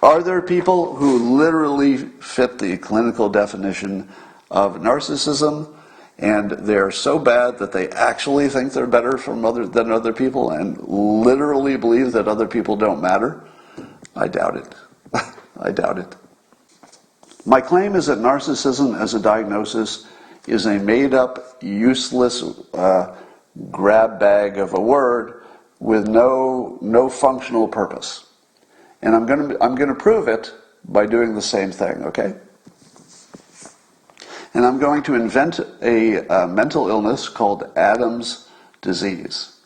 Are there people who literally fit the clinical definition of narcissism, and they're so bad that they actually think they're better than other people and literally believe that other people don't matter? I doubt it. I doubt it. My claim is that narcissism as a diagnosis is a made-up, useless grab bag of a word with no functional purpose. And I'm going to prove it by doing the same thing, okay? And I'm going to invent a mental illness called Adam's disease.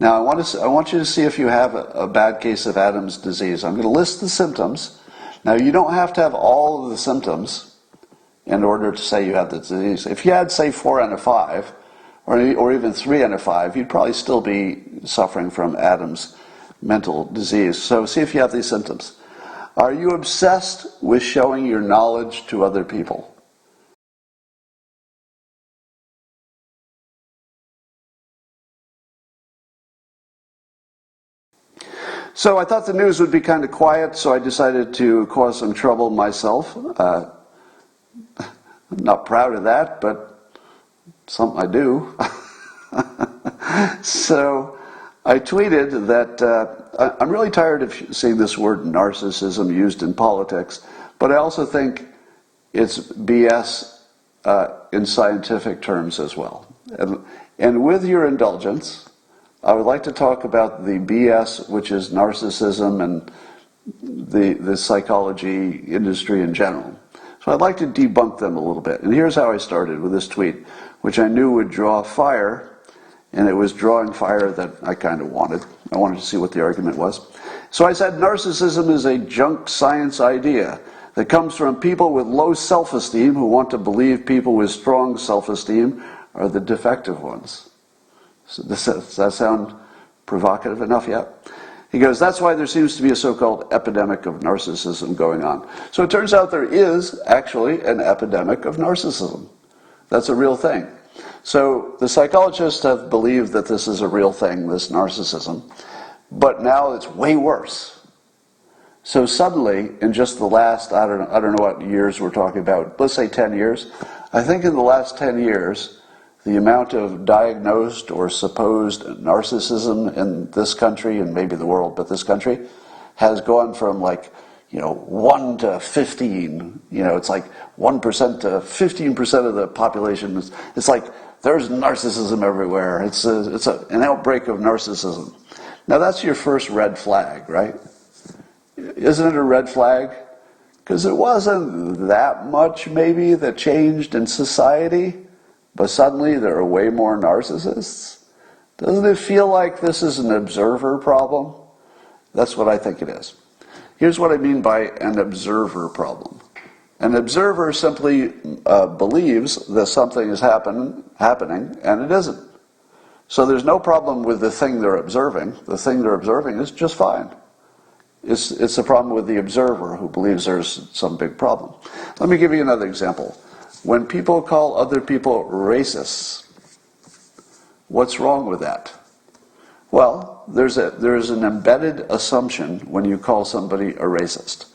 Now, I want you to see if you have a bad case of Adam's disease. I'm going to list the symptoms. Now, you don't have to have all of the symptoms in order to say you have the disease. If you had, say, 4 out of 5, or even 3 out of 5, you'd probably still be suffering from Adam's mental disease. So see if you have these symptoms. Are you obsessed with showing your knowledge to other people? So I thought the news would be kind of quiet, so I decided to cause some trouble myself. I'm not proud of that, but something I do. So I tweeted that I'm really tired of seeing this word narcissism used in politics, but I also think it's BS in scientific terms as well. And with your indulgence, I would like to talk about the BS, which is narcissism and the psychology industry in general. So I'd like to debunk them a little bit. And here's how I started with this tweet, which I knew would draw fire, and it was drawing fire that I kind of wanted. I wanted to see what the argument was. So I said, narcissism is a junk science idea that comes from people with low self-esteem who want to believe people with strong self-esteem are the defective ones. So does that sound provocative enough yet? He goes, that's why there seems to be a so-called epidemic of narcissism going on. So it turns out there is actually an epidemic of narcissism. That's a real thing. So the psychologists have believed that this is a real thing, this narcissism, but now it's way worse. So suddenly, in just the last, I don't know what years we're talking about, let's say 10 years, I think in the last 10 years, the amount of diagnosed or supposed narcissism in this country, and maybe the world, but this country, has gone from 1 to 15. It's like 1% to 15% of the population. It's like there's narcissism everywhere. It's an outbreak of narcissism. Now that's your first red flag, right? Isn't it a red flag? Because it wasn't that much maybe that changed in society. But suddenly there are way more narcissists? Doesn't it feel like this is an observer problem? That's what I think it is. Here's what I mean by an observer problem. An observer simply believes that something is happening, and it isn't. So there's no problem with the thing they're observing. The thing they're observing is just fine. It's a problem with the observer who believes there's some big problem. Let me give you another example. When people call other people racists, what's wrong with that? Well, there's an embedded assumption when you call somebody a racist.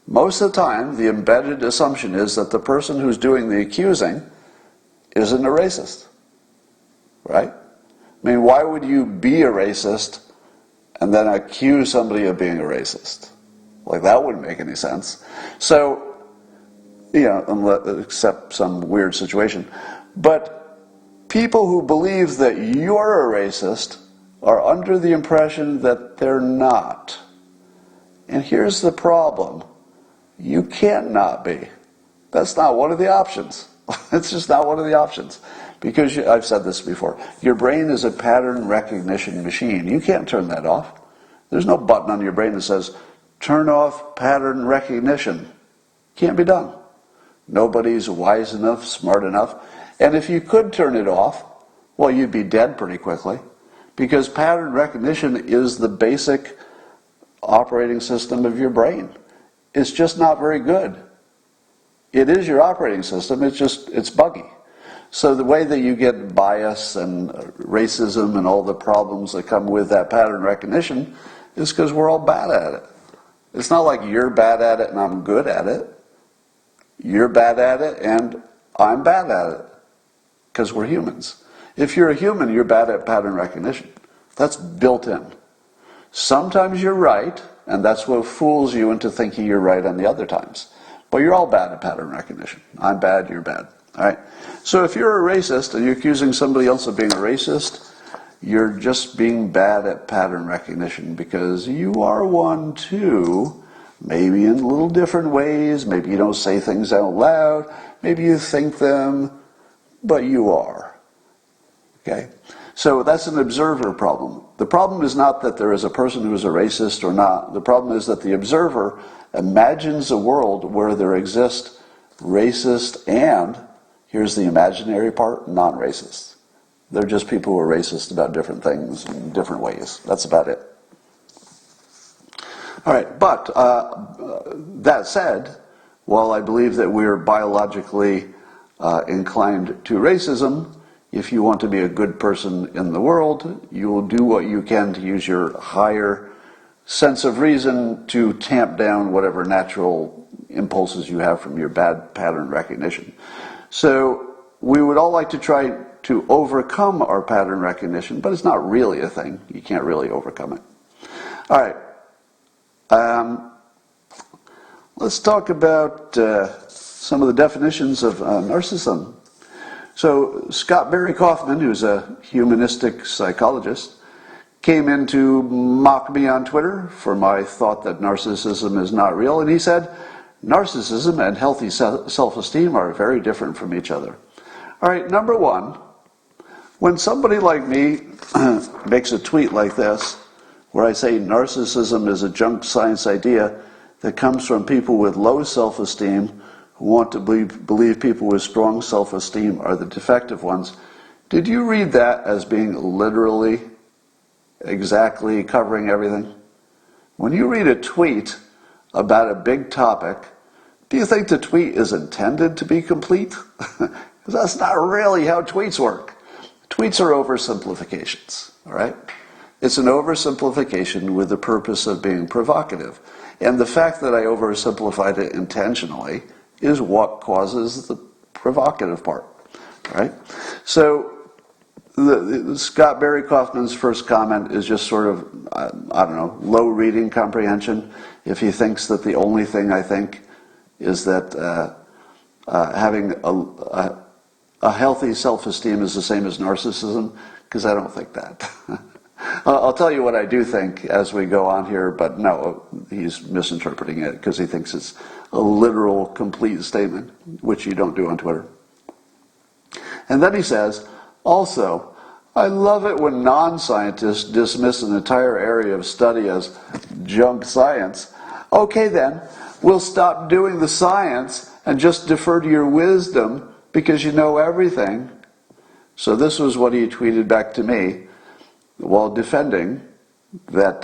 Most of the time, the embedded assumption is that the person who's doing the accusing isn't a racist, right? I mean, why would you be a racist and then accuse somebody of being a racist? Like, that wouldn't make any sense. So, except some weird situation. But people who believe that you're a racist are under the impression that they're not. And here's the problem. You can't not be. That's not one of the options. It's just not one of the options. Because I've said this before. Your brain is a pattern recognition machine. You can't turn that off. There's no button on your brain that says, turn off pattern recognition. Can't be done. Nobody's wise enough, smart enough. And if you could turn it off, well, you'd be dead pretty quickly. Because pattern recognition is the basic operating system of your brain. It's just not very good. It is your operating system, it's buggy. So the way that you get bias and racism and all the problems that come with that pattern recognition is because we're all bad at it. It's not like you're bad at it and I'm good at it. You're bad at it and I'm bad at it. Because we're humans. If you're a human, you're bad at pattern recognition. That's built in. Sometimes you're right, and that's what fools you into thinking you're right on the other times. But you're all bad at pattern recognition. I'm bad, you're bad. All right? So if you're a racist and you're accusing somebody else of being a racist, you're just being bad at pattern recognition because you are one too. Maybe in little different ways. Maybe you don't say things out loud. Maybe you think them, but you are. Okay? So that's an observer problem. The problem is not that there is a person who is a racist or not. The problem is that the observer imagines a world where there exist racist and, here's the imaginary part, non-racist. They're just people who are racist about different things in different ways. That's about it. All right, but that said, while I believe that we're biologically inclined to racism, if you want to be a good person in the world, you will do what you can to use your higher sense of reason to tamp down whatever natural impulses you have from your bad pattern recognition. So we would all like to try to overcome our pattern recognition, but it's not really a thing. You can't really overcome it. All right. Let's talk about some of the definitions of narcissism. So Scott Barry Kaufman, who's a humanistic psychologist, came in to mock me on Twitter for my thought that narcissism is not real, and he said, narcissism and healthy self-esteem are very different from each other. All right, number one, when somebody like me makes a tweet like this, where I say narcissism is a junk science idea that comes from people with low self-esteem who want to believe people with strong self-esteem are the defective ones, did you read that as being literally, exactly covering everything? When you read a tweet about a big topic, do you think the tweet is intended to be complete? Because that's not really how tweets work. Tweets are oversimplifications, all right? It's an oversimplification with the purpose of being provocative. And the fact that I oversimplified it intentionally is what causes the provocative part, right? So the Scott Barry Kaufman's first comment is just sort of, I don't know, low reading comprehension. If he thinks that the only thing I think is that having a healthy self-esteem is the same as narcissism, because I don't think that. I'll tell you what I do think as we go on here, but no, he's misinterpreting it because he thinks it's a literal, complete statement, which you don't do on Twitter. And then he says, also, I love it when non-scientists dismiss an entire area of study as junk science. Okay then, we'll stop doing the science and just defer to your wisdom because you know everything. So this was what he tweeted back to me while defending that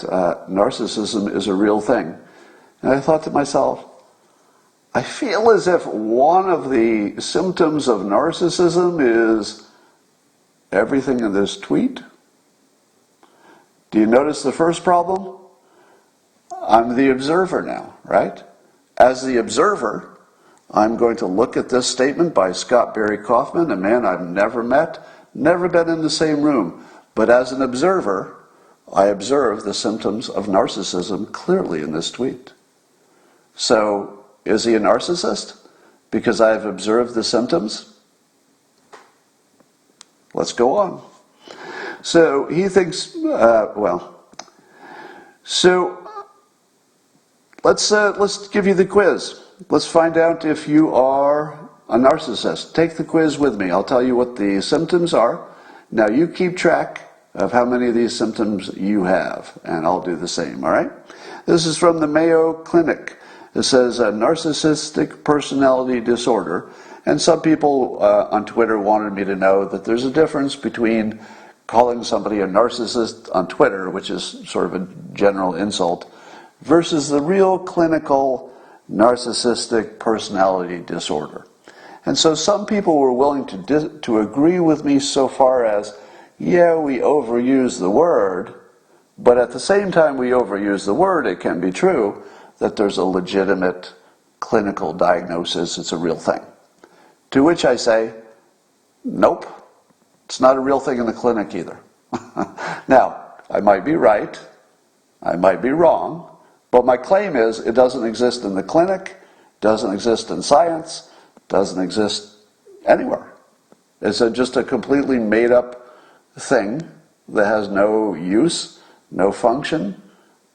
narcissism is a real thing. And I thought to myself, I feel as if one of the symptoms of narcissism is everything in this tweet. Do you notice the first problem? I'm the observer now, right? As the observer, I'm going to look at this statement by Scott Barry Kaufman, a man I've never met, never been in the same room. But as an observer, I observe the symptoms of narcissism clearly in this tweet. So, is he a narcissist? Because I have observed the symptoms? Let's go on. So, he thinks, let's give you the quiz. Let's find out if you are a narcissist. Take the quiz with me. I'll tell you what the symptoms are. Now you keep track of how many of these symptoms you have, and I'll do the same, all right? This is from the Mayo Clinic. It says narcissistic personality disorder, and some people on Twitter wanted me to know that there's a difference between calling somebody a narcissist on Twitter, which is sort of a general insult, versus the real clinical narcissistic personality disorder. And so some people were willing to agree with me so far as, yeah, we overuse the word, but at the same time we overuse the word, it can be true that there's a legitimate clinical diagnosis, it's a real thing. To which I say, nope, it's not a real thing in the clinic either. Now, I might be right, I might be wrong, but my claim is it doesn't exist in the clinic, doesn't exist in science, doesn't exist anywhere. It's just a completely made up thing that has no use, no function,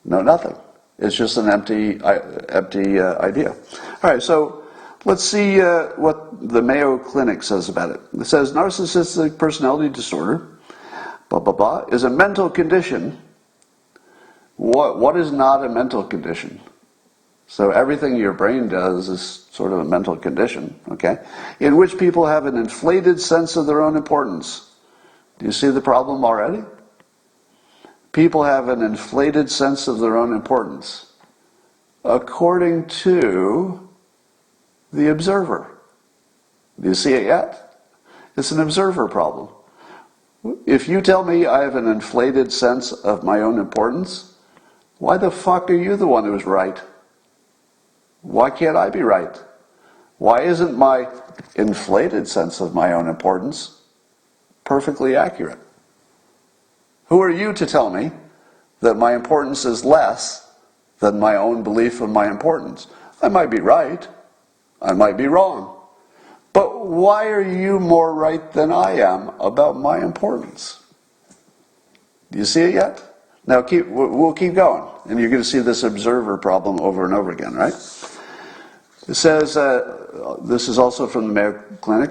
no nothing. It's just an empty idea. All right, so let's see what the Mayo Clinic says about it. It says narcissistic personality disorder, blah, blah, blah, is a mental condition. What is not a mental condition? So everything your brain does is sort of a mental condition, okay? In which people have an inflated sense of their own importance. Do you see the problem already? People have an inflated sense of their own importance, according to the observer. Do you see it yet? It's an observer problem. If you tell me I have an inflated sense of my own importance, why the fuck are you the one who's right? Why can't I be right? Why isn't my inflated sense of my own importance perfectly accurate? Who are you to tell me that my importance is less than my own belief of my importance? I might be right. I might be wrong. But why are you more right than I am about my importance? Do you see it yet? Now we'll keep going, and you're going to see this observer problem over and over again, right? It says, this is also from the Mayo Clinic,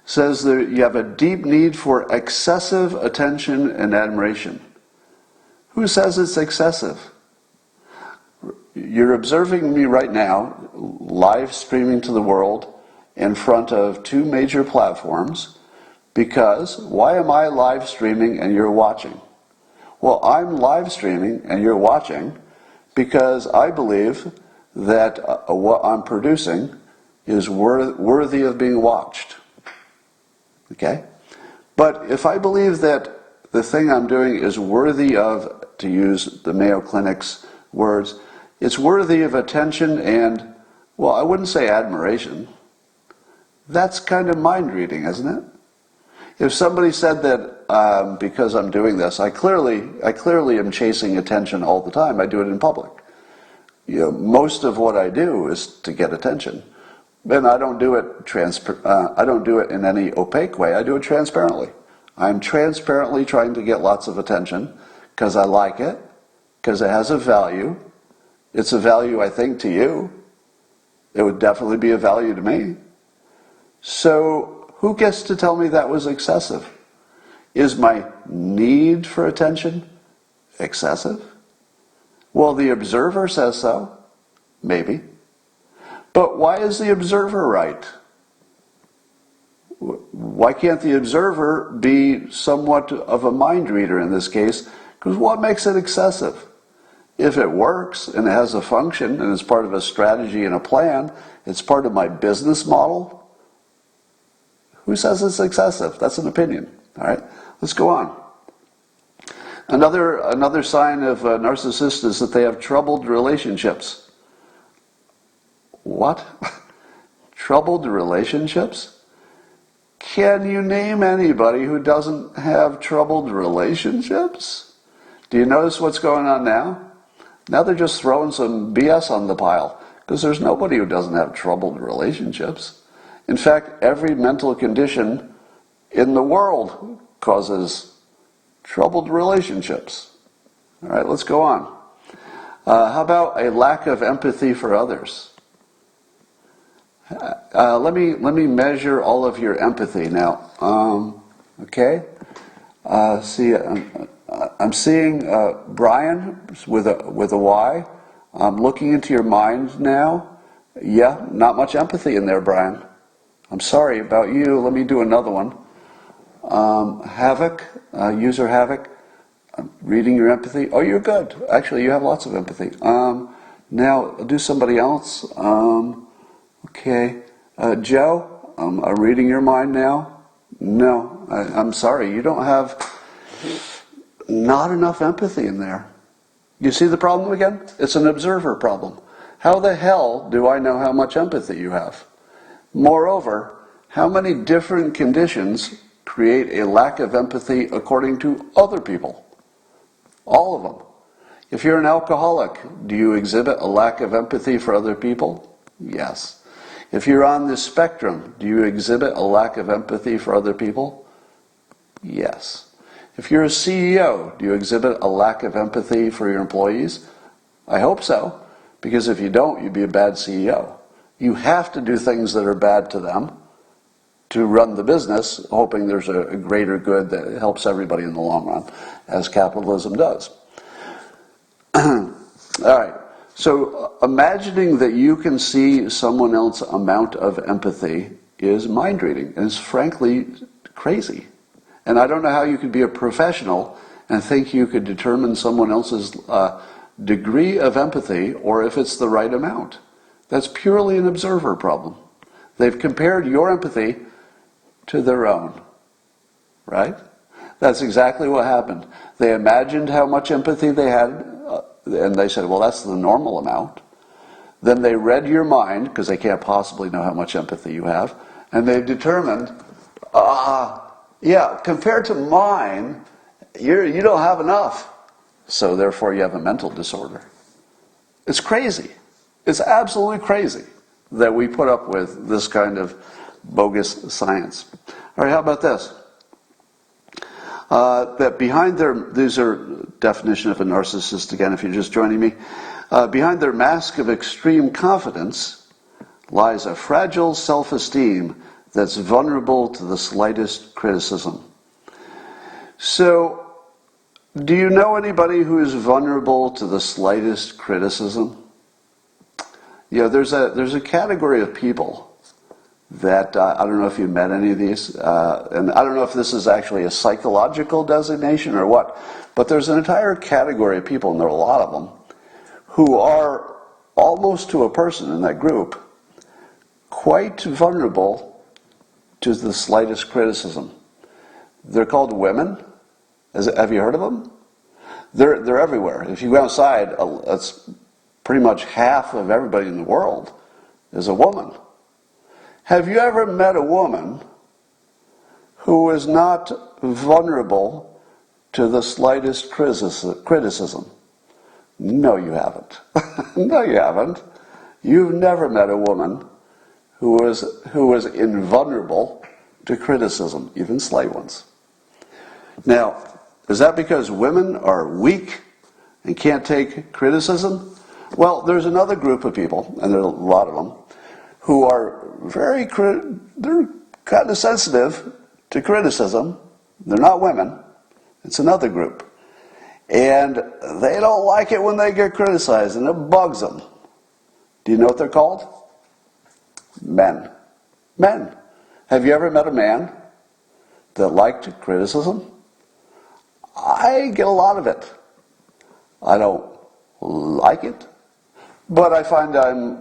says that you have a deep need for excessive attention and admiration. Who says it's excessive? You're observing me right now, live streaming to the world in front of two major platforms, because why am I live streaming and you're watching? Well, I'm live streaming and you're watching because I believe that what I'm producing is worthy of being watched. Okay? But if I believe that the thing I'm doing is worthy of, to use the Mayo Clinic's words, it's worthy of attention and, well, I wouldn't say admiration. That's kind of mind reading, isn't it? If somebody said that because I'm doing this, I clearly am chasing attention all the time. I do it in public. You know, most of what I do is to get attention. And I don't do it in any opaque way. I do it transparently. I'm transparently trying to get lots of attention because I like it, because it has a value. It's a value, I think, to you. It would definitely be a value to me. So who gets to tell me that was excessive? Is my need for attention excessive? Well, the observer says so. Maybe. But why is the observer right? Why can't the observer be somewhat of a mind reader in this case? Because what makes it excessive? If it works and it has a function and it's part of a strategy and a plan, it's part of my business model, who says it's excessive? That's an opinion. All right, let's go on. Another sign of a narcissist is that they have troubled relationships. What? Troubled relationships? Can you name anybody who doesn't have troubled relationships? Do you notice what's going on now? Now they're just throwing some BS on the pile because there's nobody who doesn't have troubled relationships. In fact, every mental condition in the world causes troubled relationships. All right, let's go on. How about a lack of empathy for others? Let me measure all of your empathy now. Okay. See, I'm seeing Brian with a Y. I'm looking into your mind now. Yeah, not much empathy in there, Brian. I'm sorry about you. Let me do another one. Havoc, user Havoc. I'm reading your empathy. Oh, you're good. Actually, you have lots of empathy. Now, I'll do somebody else. Okay. Joe, I'm reading your mind now. No, I'm sorry. You don't have not enough empathy in there. You see the problem again? It's an observer problem. How the hell do I know how much empathy you have? Moreover, how many different conditions create a lack of empathy according to other people? All of them. If you're an alcoholic, do you exhibit a lack of empathy for other people? Yes. If you're on the spectrum, do you exhibit a lack of empathy for other people? Yes. If you're a CEO, do you exhibit a lack of empathy for your employees? I hope so, because if you don't, you'd be a bad CEO. You have to do things that are bad to them to run the business, hoping there's a greater good that helps everybody in the long run, as capitalism does. All right, so imagining that you can see someone else's amount of empathy is mind reading, and it's frankly crazy. And I don't know how you could be a professional and think you could determine someone else's degree of empathy or if it's the right amount. That's purely an observer problem. They've compared your empathy to their own, right? That's exactly what happened. They imagined how much empathy they had, and they said, well, that's the normal amount. Then they read your mind, because they can't possibly know how much empathy you have, and they determined, yeah, compared to mine, you don't have enough. So therefore you have a mental disorder. It's crazy. It's absolutely crazy that we put up with this kind of bogus science. All right, how about this? That behind these are definition of a narcissist again, if you're just joining me. Behind their mask of extreme confidence lies a fragile self-esteem that's vulnerable to the slightest criticism. So, do you know anybody who is vulnerable to the slightest criticism? Yeah, there's a category of people that I don't know if you've met any of these, and I don't know if this is actually a psychological designation or what, but there's an entire category of people, and there are a lot of them, who are almost to a person in that group quite vulnerable to the slightest criticism. They're called women. Have you heard of them? They're everywhere. If you go outside, that's pretty much half of everybody in the world is a woman. Have you ever met a woman who is not vulnerable to the slightest criticism? No, you haven't. No, you haven't. You've never met a woman who was invulnerable to criticism, even slight ones. Now, is that because women are weak and can't take criticism? Well, there's another group of people, and there are a lot of them, who are they're kind of sensitive to criticism. They're not women. It's another group. And they don't like it when they get criticized, and it bugs them. Do you know what they're called? Men. Men. Have you ever met a man that liked criticism? I get a lot of it. I don't like it. But I find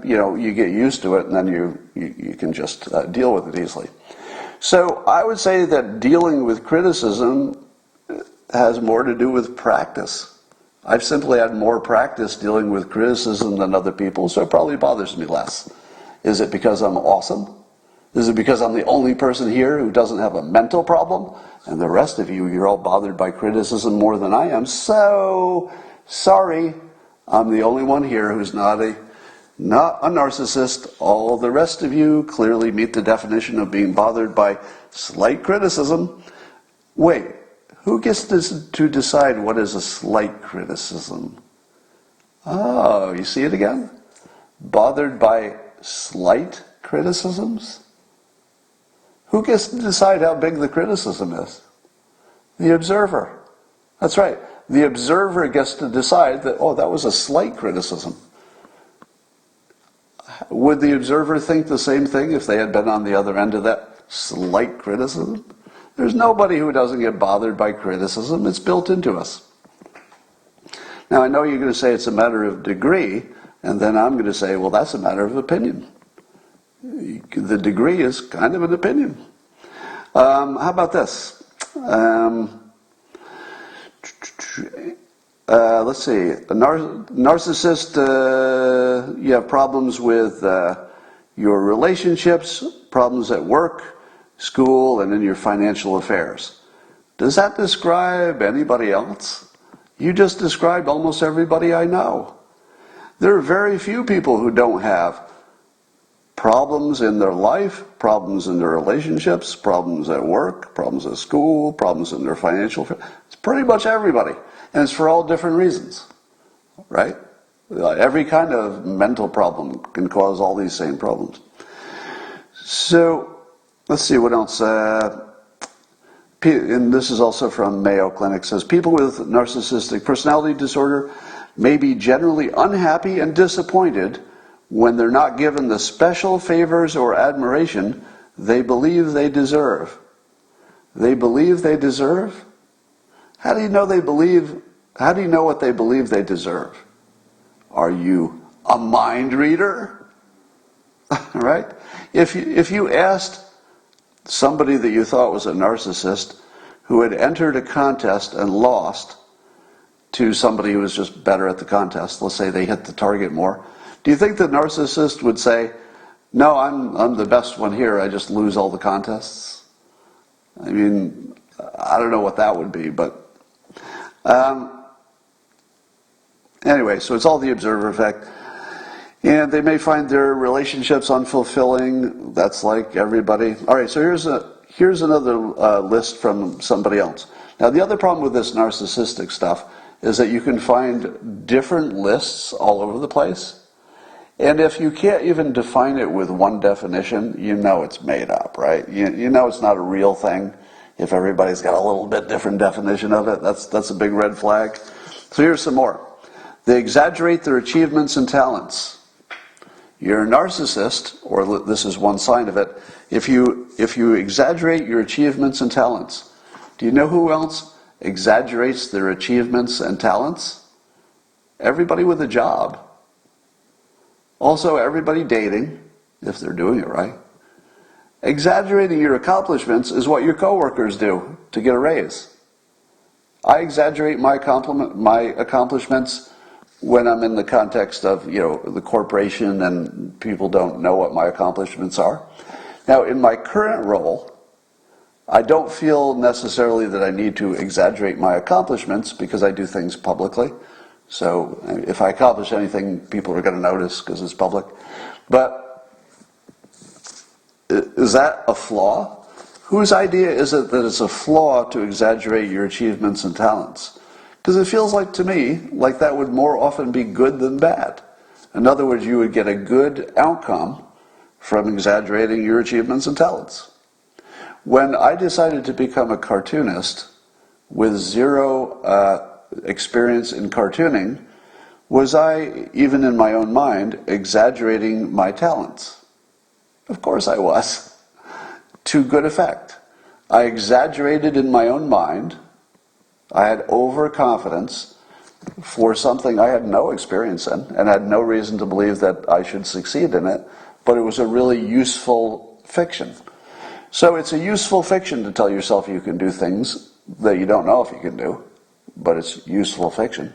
you get used to it, and then you can just deal with it easily. So I would say that dealing with criticism has more to do with practice. I've simply had more practice dealing with criticism than other people, so it probably bothers me less. Is it because I'm awesome? Is it because I'm the only person here who doesn't have a mental problem? And the rest of you're all bothered by criticism more than I am. So, sorry. I'm the only one here who's not a narcissist. All the rest of you clearly meet the definition of being bothered by slight criticism. Wait, who gets to decide what is a slight criticism? Oh, you see it again? Bothered by slight criticisms? Who gets to decide how big the criticism is? The observer. That's right. The observer gets to decide that, that was a slight criticism. Would the observer think the same thing if they had been on the other end of that slight criticism? There's nobody who doesn't get bothered by criticism. It's built into us. Now, I know you're going to say it's a matter of degree, and then I'm going to say, well, that's a matter of opinion. The degree is kind of an opinion. How about this? let's see, a narcissist, you have problems with your relationships, problems at work, school, and in your financial affairs. Does that describe anybody else? You just described almost everybody I know. There are very few people who don't have problems in their life, problems in their relationships, problems at work, problems at school, problems in their financial affairs. It's pretty much everybody. And it's for all different reasons, right? Every kind of mental problem can cause all these same problems. So, let's see what else. And this is also from Mayo Clinic, says people with narcissistic personality disorder may be generally unhappy and disappointed when they're not given the special favors or admiration they believe they deserve. They believe they deserve? How do you know what they believe they deserve? Are you a mind reader? Right? If you asked somebody that you thought was a narcissist who had entered a contest and lost to somebody who was just better at the contest, let's say they hit the target more, do you think the narcissist would say, no, I'm the best one here, I just lose all the contests? I mean, I don't know what that would be, but anyway, so it's all the observer effect. And they may find their relationships unfulfilling. That's like everybody. All right, so here's another list from somebody else. Now, the other problem with this narcissistic stuff is that you can find different lists all over the place. And if you can't even define it with one definition, you know it's made up, right? You know it's not a real thing. If everybody's got a little bit different definition of it, that's a big red flag. So here's some more. They exaggerate their achievements and talents. You're a narcissist, or this is one sign of it, if you exaggerate your achievements and talents. Do you know who else exaggerates their achievements and talents? Everybody with a job. Also, everybody dating, if they're doing it right. Exaggerating your accomplishments is what your coworkers do to get a raise. I exaggerate my accomplishments when I'm in the context of, the corporation and people don't know what my accomplishments are. Now, in my current role, I don't feel necessarily that I need to exaggerate my accomplishments because I do things publicly. So if I accomplish anything, people are going to notice because it's public. But is that a flaw? Whose idea is it that it's a flaw to exaggerate your achievements and talents? Because it feels like to me, like that would more often be good than bad. In other words, you would get a good outcome from exaggerating your achievements and talents. When I decided to become a cartoonist with zero experience in cartooning, was I, even in my own mind, exaggerating my talents? Of course I was. To good effect. I exaggerated in my own mind. I had overconfidence for something I had no experience in and had no reason to believe that I should succeed in it, but it was a really useful fiction. So it's a useful fiction to tell yourself you can do things that you don't know if you can do, but it's useful fiction.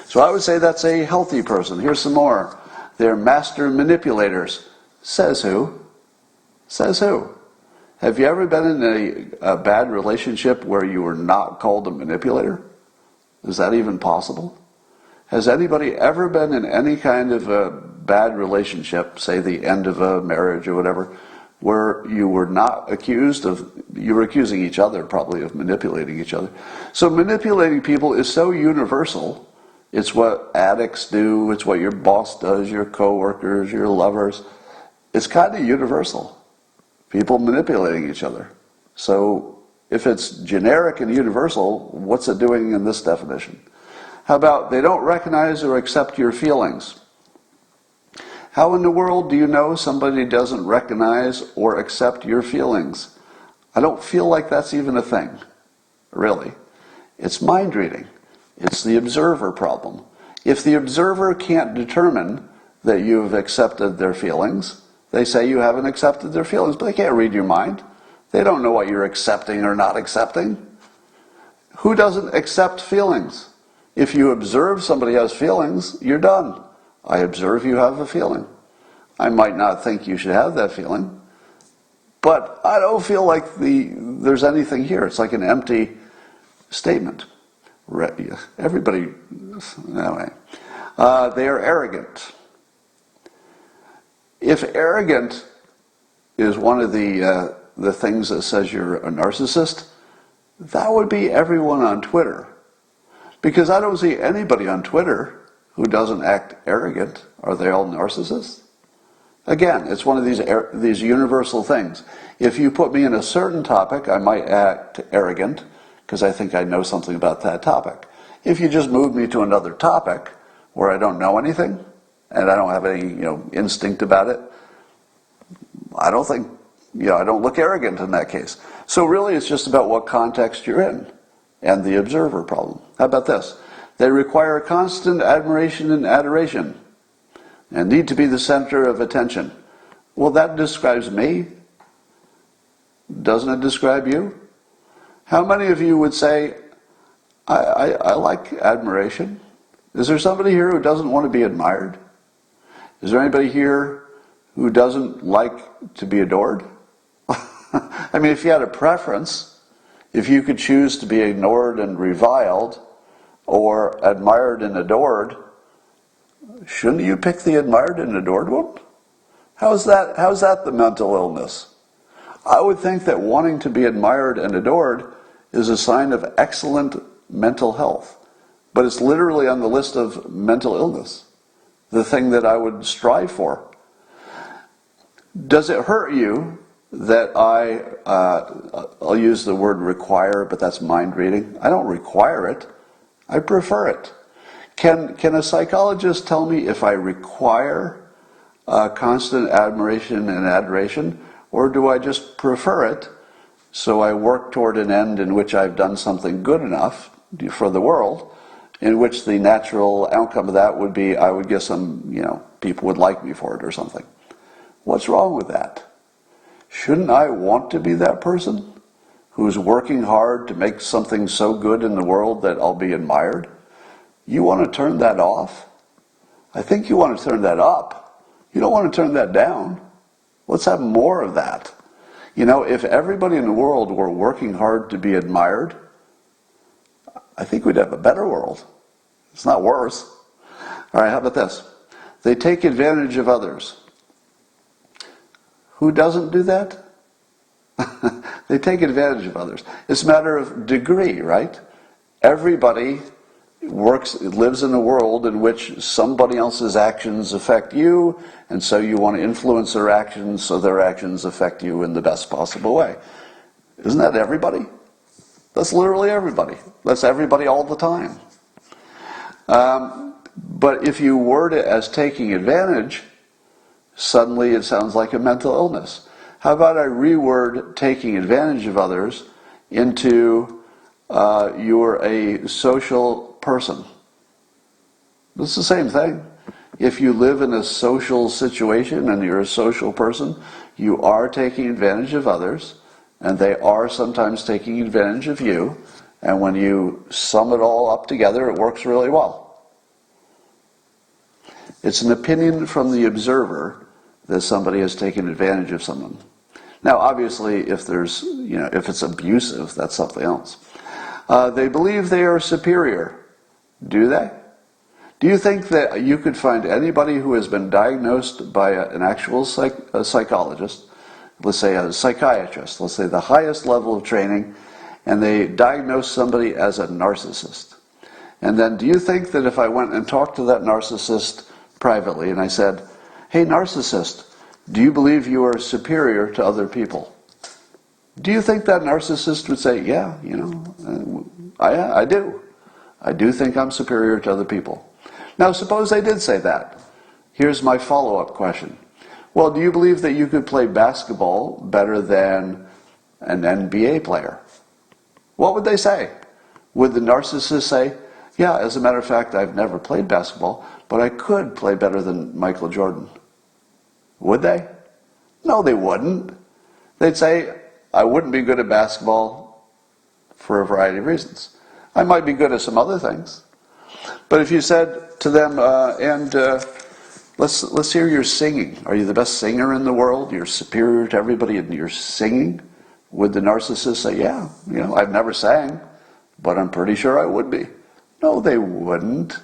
So I would say that's a healthy person. Here's some more. They're master manipulators. Says who? Says who? Have you ever been in a bad relationship where you were not called a manipulator? Is that even possible? Has anybody ever been in any kind of a bad relationship, say the end of a marriage or whatever, where you were not accused of, you were accusing each other probably of manipulating each other. So manipulating people is so universal. It's what addicts do, it's what your boss does, your coworkers, your lovers. It's kind of universal. People manipulating each other. So if it's generic and universal, what's it doing in this definition? How about they don't recognize or accept your feelings? How in the world do you know somebody doesn't recognize or accept your feelings? I don't feel like that's even a thing, really. It's mind reading. It's the observer problem. If the observer can't determine that you've accepted their feelings, they say you haven't accepted their feelings, but they can't read your mind. They don't know what you're accepting or not accepting. Who doesn't accept feelings? If you observe somebody has feelings, you're done. I observe you have a feeling. I might not think you should have that feeling, but I don't feel like there's anything here. It's like an empty statement. Everybody, anyway. They are arrogant. If arrogant is one of the things that says you're a narcissist, that would be everyone on Twitter. Because I don't see anybody on Twitter who doesn't act arrogant. Are they all narcissists? Again, it's one of these universal things. If you put me in a certain topic, I might act arrogant because I think I know something about that topic. If you just move me to another topic where I don't know anything and I don't have any, instinct about it, I don't think, I don't look arrogant in that case. So really, it's just about what context you're in and the observer problem. How about this? They require constant admiration and adoration and need to be the center of attention. Well, that describes me. Doesn't it describe you? How many of you would say, I like admiration? Is there somebody here who doesn't want to be admired? Is there anybody here who doesn't like to be adored? I mean, if you had a preference, if you could choose to be ignored and reviled or admired and adored, shouldn't you pick the admired and adored one? How's that the mental illness? I would think that wanting to be admired and adored is a sign of excellent mental health. But it's literally on the list of mental illness, the thing that I would strive for. Does it hurt you that I'll use the word require, but that's mind reading. I don't require it. I prefer it. Can a psychologist tell me if I require constant admiration and adoration, or do I just prefer it, so I work toward an end in which I've done something good enough for the world, in which the natural outcome of that would be I would get some, people would like me for it or something. What's wrong with that? Shouldn't I want to be that person who's working hard to make something so good in the world that I'll be admired? You want to turn that off? I think you want to turn that up. You don't want to turn that down. Let's have more of that. If everybody in the world were working hard to be admired, I think we'd have a better world. It's not worse. All right, how about this? They take advantage of others. Who doesn't do that? They take advantage of others. It's a matter of degree, right? Everybody lives in a world in which somebody else's actions affect you, and so you want to influence their actions so their actions affect you in the best possible way. Isn't that everybody? That's literally everybody. That's everybody all the time. But if you word it as taking advantage, suddenly it sounds like a mental illness. How about I reword taking advantage of others into you're a social person? It's the same thing. If you live in a social situation and you're a social person, you are taking advantage of others, and they are sometimes taking advantage of you, and when you sum it all up together, it works really well. It's an opinion from the observer that somebody has taken advantage of someone. Now, obviously, if it's abusive, that's something else. They believe they are superior. Do they? Do you think that you could find anybody who has been diagnosed by an actual psychologist, let's say a psychiatrist, let's say the highest level of training, and they diagnose somebody as a narcissist? And then do you think that if I went and talked to that narcissist privately and I said, hey, narcissist, do you believe you are superior to other people? Do you think that narcissist would say, yeah, I do. I do think I'm superior to other people. Now, suppose they did say that. Here's my follow-up question. Well, do you believe that you could play basketball better than an NBA player? What would they say? Would the narcissist say, yeah, as a matter of fact, I've never played basketball, but I could play better than Michael Jordan? Would they? No, they wouldn't. They'd say, I wouldn't be good at basketball for a variety of reasons. I might be good at some other things. But if you said to them, let's hear your singing. Are you the best singer in the world? You're superior to everybody and you're singing? Would the narcissist say, yeah, I've never sang, but I'm pretty sure I would be? No, they wouldn't.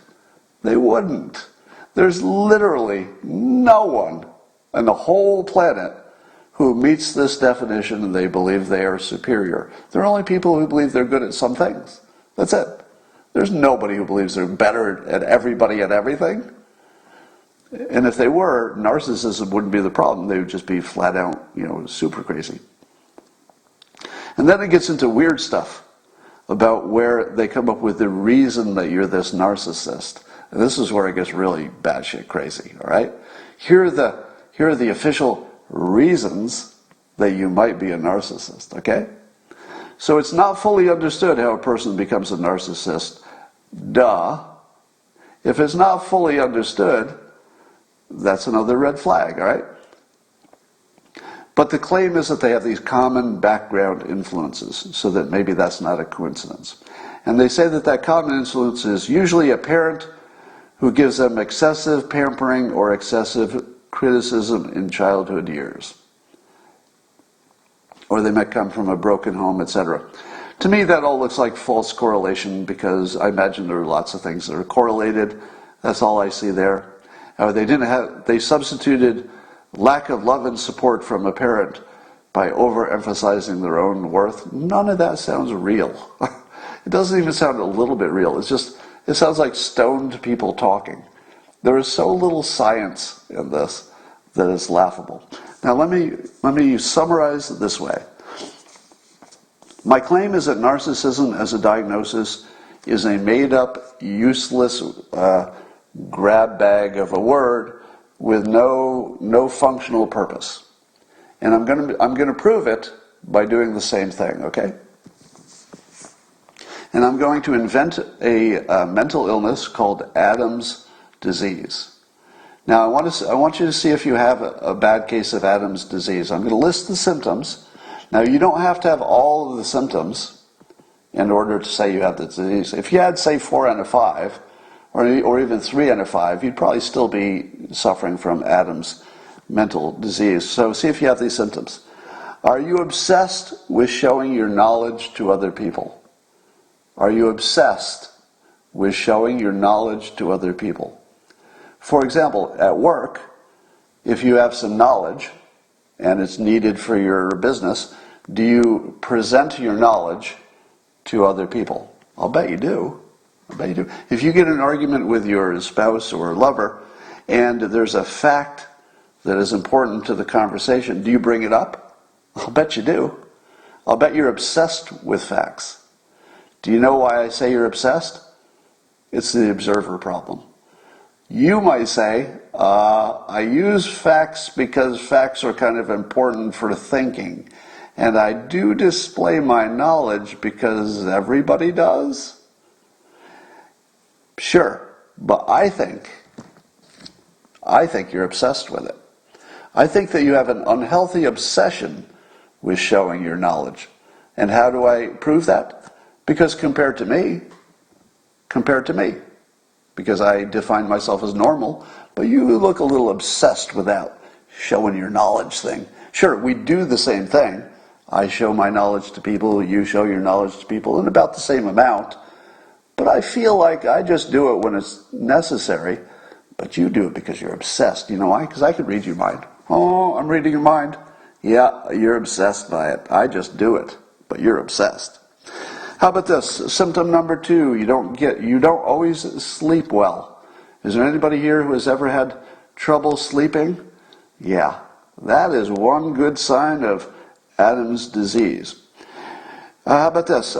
They wouldn't. There's literally no one on the whole planet who meets this definition and they believe they are superior. There are only people who believe they're good at some things. That's it. There's nobody who believes they're better at everybody at everything. And if they were, narcissism wouldn't be the problem. They would just be flat out, super crazy. And then it gets into weird stuff about where they come up with the reason that you're this narcissist. And this is where it gets really batshit crazy, all right? Here are the official reasons that you might be a narcissist, okay? So it's not fully understood how a person becomes a narcissist. Duh. If it's not fully understood, that's another red flag, all right? But the claim is that they have these common background influences, so that maybe that's not a coincidence. And they say that common influence is usually a parent who gives them excessive pampering or excessive criticism in childhood years. Or they might come from a broken home, etc. To me, that all looks like false correlation because I imagine there are lots of things that are correlated. That's all I see there. They substituted lack of love and support from a parent by overemphasizing their own worth. None of that sounds real. It doesn't even sound a little bit real. It sounds like stoned people talking. There is so little science in this that it's laughable. Now let me summarize it this way. My claim is that narcissism as a diagnosis is a made-up, useless grab bag of a word with no functional purpose. And I'm going to prove it by doing the same thing, okay? And I'm going to invent a mental illness called Adam's disease. Now I want you to see if you have a bad case of Adam's disease. I'm going to list the symptoms. Now you don't have to have all of the symptoms in order to say you have the disease. If you had, say, 4 out of 5, or even 3 out of 5, you'd probably still be suffering from Adam's mental disease. So see if you have these symptoms. Are you obsessed with showing your knowledge to other people? Are you obsessed with showing your knowledge to other people? For example, at work, if you have some knowledge and it's needed for your business, do you present your knowledge to other people? I'll bet you do. I bet you do. If you get in an argument with your spouse or lover and there's a fact that is important to the conversation, do you bring it up? I'll bet you do. I'll bet you're obsessed with facts. Do you know why I say you're obsessed? It's the observer problem. You might say, I use facts because facts are kind of important for thinking. And I do display my knowledge because everybody does. Sure, but I think you're obsessed with it. I think that you have an unhealthy obsession with showing your knowledge. And how do I prove that? Because compared to me, because I define myself as normal, but you look a little obsessed with that showing your knowledge thing. Sure, we do the same thing. I show my knowledge to people, you show your knowledge to people in about the same amount. But I feel like I just do it when it's necessary. But you do it because you're obsessed. You know why? Because I can read your mind. Oh, I'm reading your mind. Yeah, you're obsessed by it. I just do it. But you're obsessed. How about this? Symptom number 2. You don't always sleep well. Is there anybody here who has ever had trouble sleeping? Yeah. That is one good sign of Adam's disease. How about this?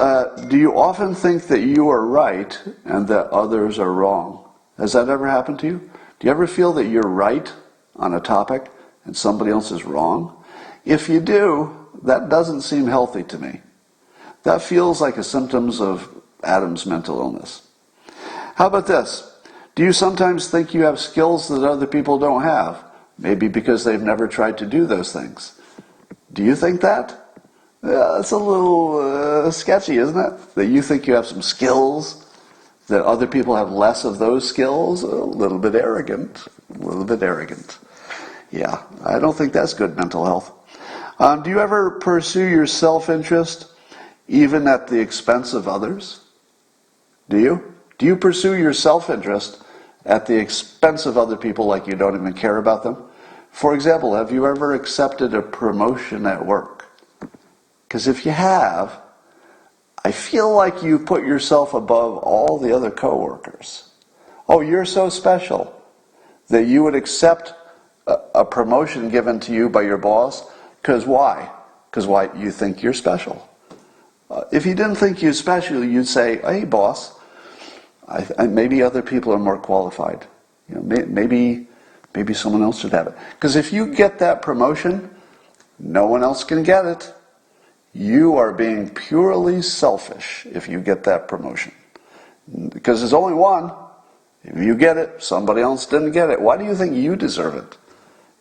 Do you often think that you are right and that others are wrong? Has that ever happened to you? Do you ever feel that you're right on a topic and somebody else is wrong? If you do, that doesn't seem healthy to me. That feels like a symptoms of Adam's mental illness. How about this? Do you sometimes think you have skills that other people don't have? Maybe because they've never tried to do those things. Do you think that? That's a little sketchy, isn't it? That you think you have some skills That other people have less of those skills? A little bit arrogant. A little bit arrogant. Yeah, I don't think that's good mental health. Do you ever pursue your self-interest even at the expense of others? Do you? Do you pursue your self-interest at the expense of other people like you don't even care about them? For example, have you ever accepted a promotion at work? Because if you have, I feel like you put yourself above all the other coworkers. Oh, you're so special that you would accept a promotion given to you by your boss. Because why? Because why? You think you're special. If you didn't think you're special, you'd say, hey, boss, maybe other people are more qualified. You know, maybe someone else should have it. Because if you get that promotion, no one else can get it. You are being purely selfish if you get that promotion. Because there's only one. If you get it, somebody else didn't get it. Why do you think you deserve it?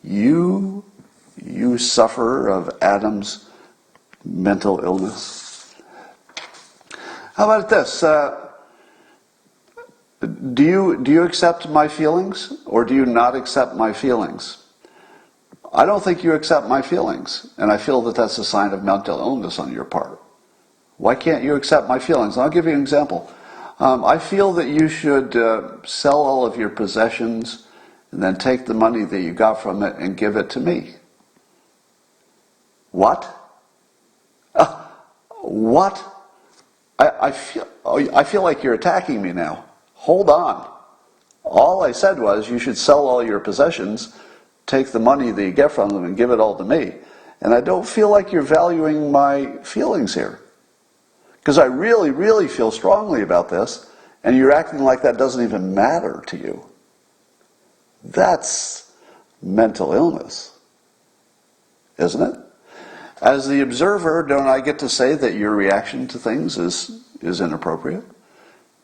You suffer of Adam's mental illness. How about this? Do you accept my feelings, or do you not accept my feelings? I don't think you accept my feelings, and I feel that that's a sign of mental illness on your part. Why can't you accept my feelings? I'll give you an example. I feel that you should sell all of your possessions and then take the money that you got from it and give it to me. What? What? I feel like you're attacking me now. Hold on. All I said was you should sell all your possessions, take the money that you get from them and give it all to me. And I don't feel like you're valuing my feelings here. Because I really, really feel strongly about this, and you're acting like that doesn't even matter to you. That's mental illness, isn't it? As the observer, don't I get to say that your reaction to things is inappropriate?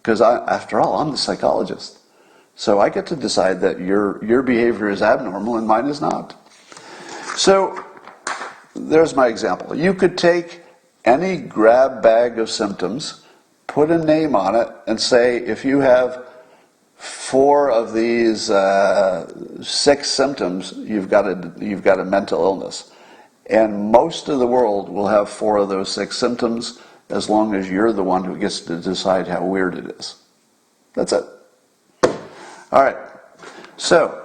Because after all, I'm the psychologist. So I get to decide that your behavior is abnormal and mine is not. So there's my example. You could take any grab bag of symptoms, put a name on it, and say if you have 4 of these 6 symptoms, you've got a mental illness. And most of the world will have 4 of those 6 symptoms as long as you're the one who gets to decide how weird it is. That's it. All right. So,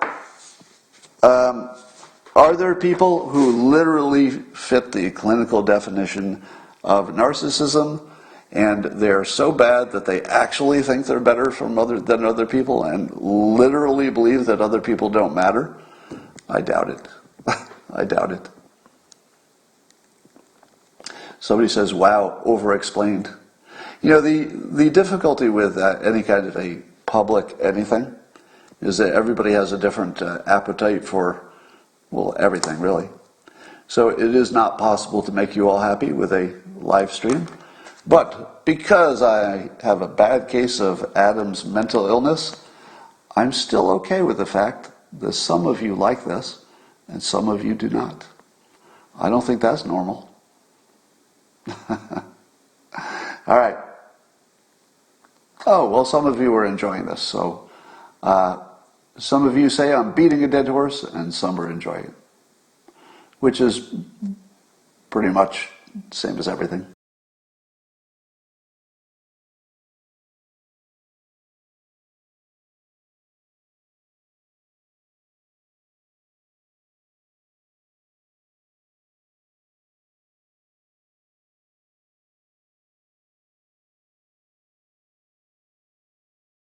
are there people who literally fit the clinical definition of narcissism, and they're so bad that they actually think they're better than other people and literally believe that other people don't matter? I doubt it. I doubt it. Somebody says, wow, over-explained. You know, the difficulty with any kind of a public anything is that everybody has a different appetite for, well, everything, really. So it is not possible to make you all happy with a live stream. But because I have a bad case of Adam's mental illness, I'm still okay with the fact that some of you like this and some of you do not. I don't think that's normal. All right. Oh, well, some of you are enjoying this. So some of you say I'm beating a dead horse, and some are enjoying it, which is pretty much the same as everything.